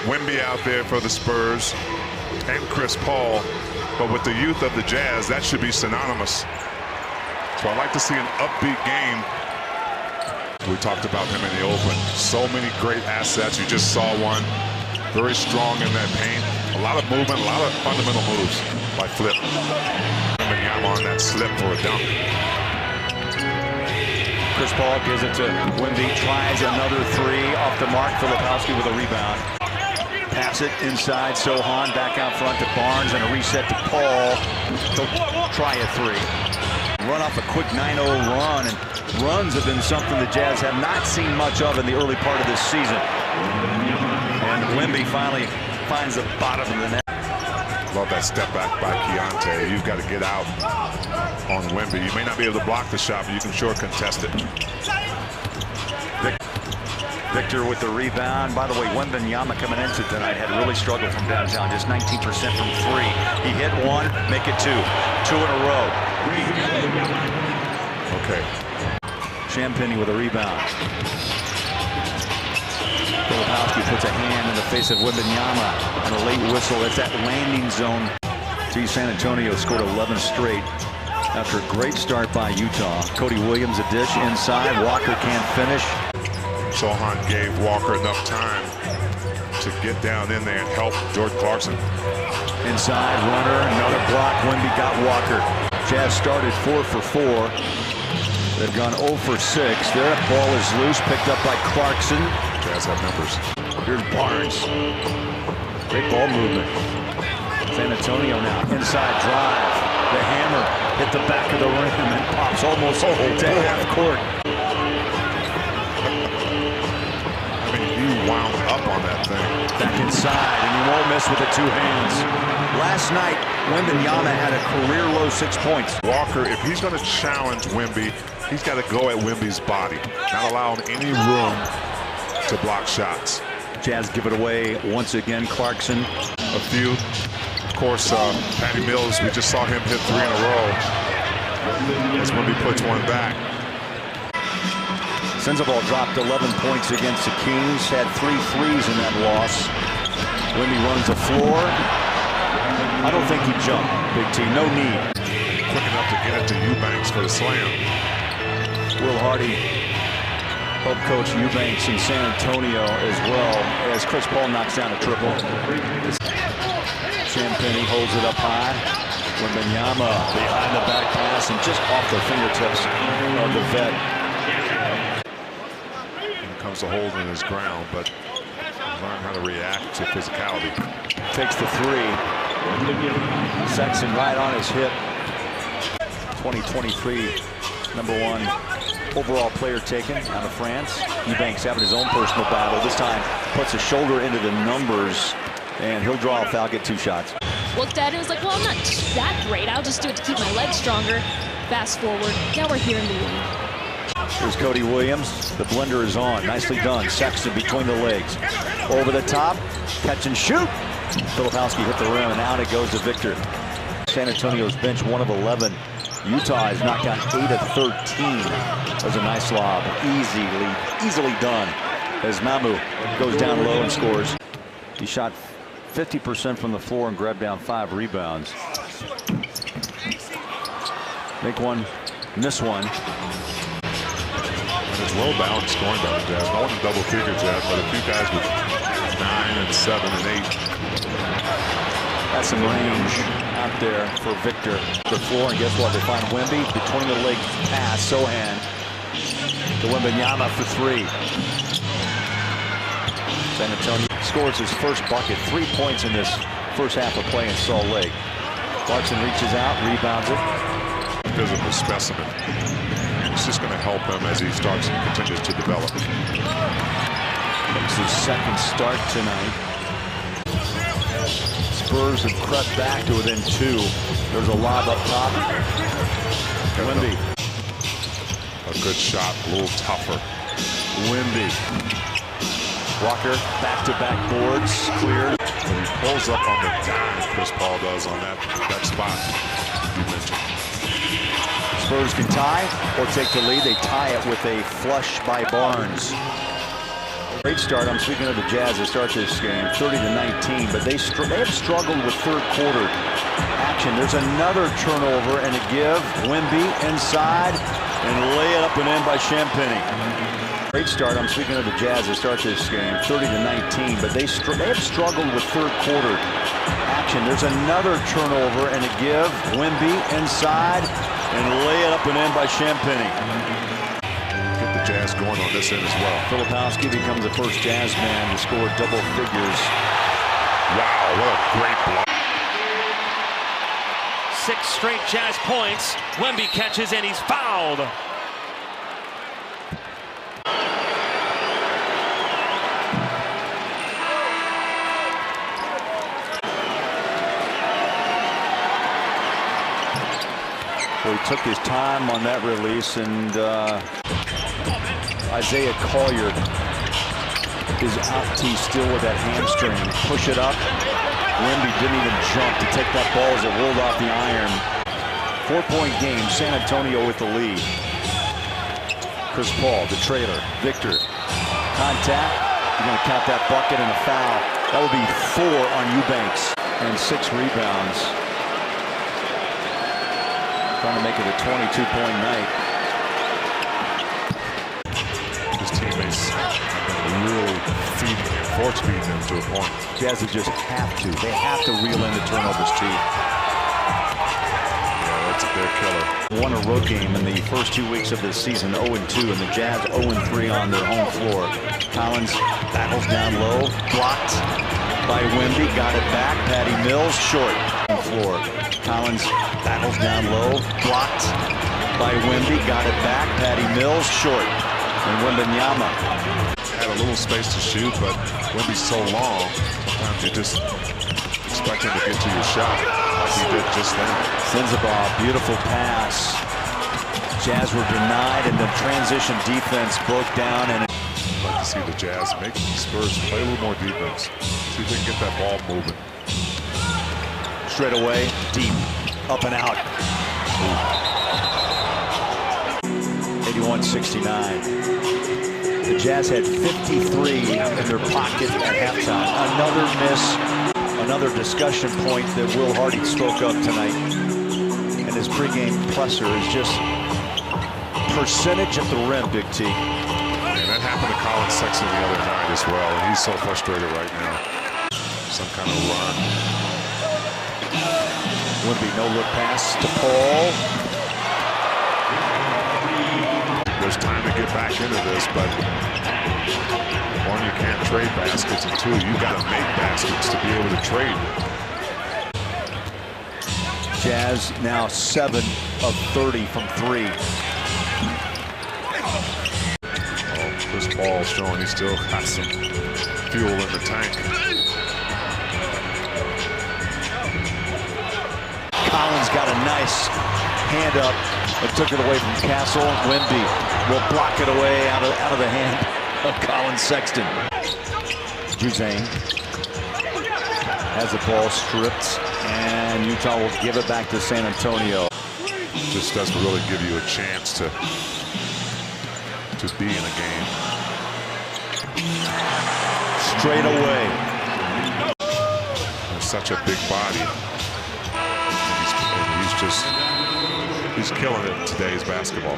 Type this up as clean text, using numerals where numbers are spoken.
Wemby out there for the Spurs and Chris Paul, but with the youth of the Jazz, that should be synonymous. So I'd like to see an upbeat game. We talked about him in the open. So many great assets. You just saw one. Very strong in that paint. A lot of movement, a lot of fundamental moves by Flip. Wembanyama on that slip for a dunk. Chris Paul gives it to Wemby. Tries another three off the mark. Filipowski with a rebound. Pass it inside. Sohan back out front to Barnes and a reset to Paul. He'll try a three. Run off a quick 9-0 run, and runs have been something the Jazz have not seen much of in the early part of this season. And Wemby finally finds the bottom of the net. Love that step back by Keontae. You've got to get out on Wemby. You may not be able to block the shot, but you can sure contest it. Victor with the rebound. By the way, Wembanyama coming into tonight had really struggled from downtown. Just 19% from three. He hit one, make it two. Two in a row. Okay. Champagny with a rebound. Filipowski puts a hand in the face of Wembanyama on a late whistle. It's that landing zone. San Antonio scored 11 straight after a great start by Utah. Cody Williams a dish inside. Walker can't finish. Sohan gave Walker enough time to get down in there and help Jordan Clarkson. Inside runner, another block. Wemby got Walker. Jazz started 4 for 4. They've gone 0 for 6. Their ball is loose, picked up by Clarkson. Jazz have numbers. Here's Barnes. Great ball movement. San Antonio now. Inside drive. The hammer hit the back of the rim and pops almost to half court. He wound up on that thing. Back inside, and he won't miss with the two hands. Last night, Wembanyama had a career-low 6 points. Walker, if he's going to challenge Wemby, he's got to go at Wemby's body. Not allow him any room to block shots. Jazz give it away once again. Clarkson. A few. Of course, Patty Mills, we just saw him hit 3 in a row. As Wemby puts one back. Sensabaugh dropped 11 points against the Kings, had 3 threes in that loss. Wemby runs the floor. I don't think he jumped, Big T, no need. Quick enough to get it to Eubanks for the slam. Will Hardy helped coach Eubanks in San Antonio as well as Chris Paul knocks down a triple. Champagny holds it up high. Wembanyama behind the back pass and just off the fingertips of the vet. Comes to holding his ground, but learn how to react to physicality. Takes the three. Sexton right on his hip. 2023 #1 overall player taken out of France. Eubanks having his own personal battle. This time puts a shoulder into the numbers, and he'll draw a foul, get 2 shots. Looked at it and was like, well, I'm not that great. I'll just do it to keep my legs stronger. Fast forward. Now we're here in the league. Here's Cody Williams. The blender is on. Nicely done. Sexton between the legs. Over the top. Catch and shoot. Filipowski hit the rim, and out it goes to Victor. San Antonio's bench 1 of 11. Utah has knocked out 8 of 13. That was a nice lob. Easily done. As Mamu goes down low and scores. He shot 50% from the floor and grabbed down 5 rebounds. Make one, miss one. It's well balanced scoring by the Jazz. No one in double figures yet, but a few guys with 9 and 7 and 8. That's some range out there for Victor. The floor, and guess what? They find Wemby between the legs pass. Sohan to Wembanyama for 3. San Antonio scores his first bucket. 3 points in this first half of play in Salt Lake. Clarkson reaches out, rebounds it. Physical specimen. It's just going to help him as he starts and continues to develop. It's his second start tonight. Spurs have crept back to within 2. There's a lob up top. Wemby. A good shot, a little tougher. Wemby. Walker, back-to-back boards, cleared. And he pulls up on the dime, Chris Paul does on that spot you mentioned. Spurs can tie or take the lead. They tie it with a flush by Barnes. Great start. I'm speaking of the Jazz to start this game, 30-19, but they have struggled with third quarter action. There's another turnover and a give. Wemby inside and lay it up and in by Champagnie. Great start. I'm speaking of the Jazz to start this game, 30-19, but they have struggled with third quarter action. There's another turnover and a give. Wemby inside and lay it up and in by Champagnie. Jazz going on this end as well. Filipowski becomes the first Jazz man to score double figures. Wow, what a great block. 6 straight Jazz points. Wemby catches and he's fouled. So he took his time on that release, and Isaiah Collier is out T still with that hamstring. Push it up. Wemby didn't even jump to take that ball as it rolled off the iron. 4-point game, San Antonio with the lead. Chris Paul, the trailer. Victor, contact. You're going to count that bucket and a foul. That would be 4 on Eubanks and 6 rebounds. Trying to make it a 22-point night. His teammates have been really force-feeding him to a point. Jazz just have to. They have to reel in the turnovers, too. Yeah, that's a big killer. Won a road game in the first 2 weeks of this season, 0-2, and the Jazz 0-3 on their home floor. Collins battles down low, blocked by Wemby, got it back. Patty Mills short on the floor. Collins battles down low, blocked by Wemby, got it back. Patty Mills short, and Wembanyama had a little space to shoot, but Wemby's so long, sometimes you just expect him to get to your shot like he did just then. Sends the ball, beautiful pass. Jazz were denied, and the transition defense broke down. And I'd like to see the Jazz make the Spurs play a little more defense. See if they can get that ball moving. Straight away, deep, up and out. 81-69. The Jazz had 53 in their pocket at halftime. Another miss, another discussion point that Will Hardy spoke of tonight. And his pregame presser is just percentage at the rim, Big T. And that happened to Colin Sexton the other night as well. And he's so frustrated right now. Some kind of run. Wemby, no-look pass to Paul. There's time to get back into this, but one, you can't trade baskets, and 2, you got to make baskets to be able to trade. Jazz now 7 of 30 from 3. Oh, Chris Paul showing he still has some fuel in the tank. Collins got a nice hand up and took it away from Castle. Wemby will block it away out of the hand of Colin Sexton. Juzang has the ball stripped, and Utah will give it back to San Antonio. Just doesn't really give you a chance to be in a game. Straight away. He's such a big body. And he's killing it in today's basketball.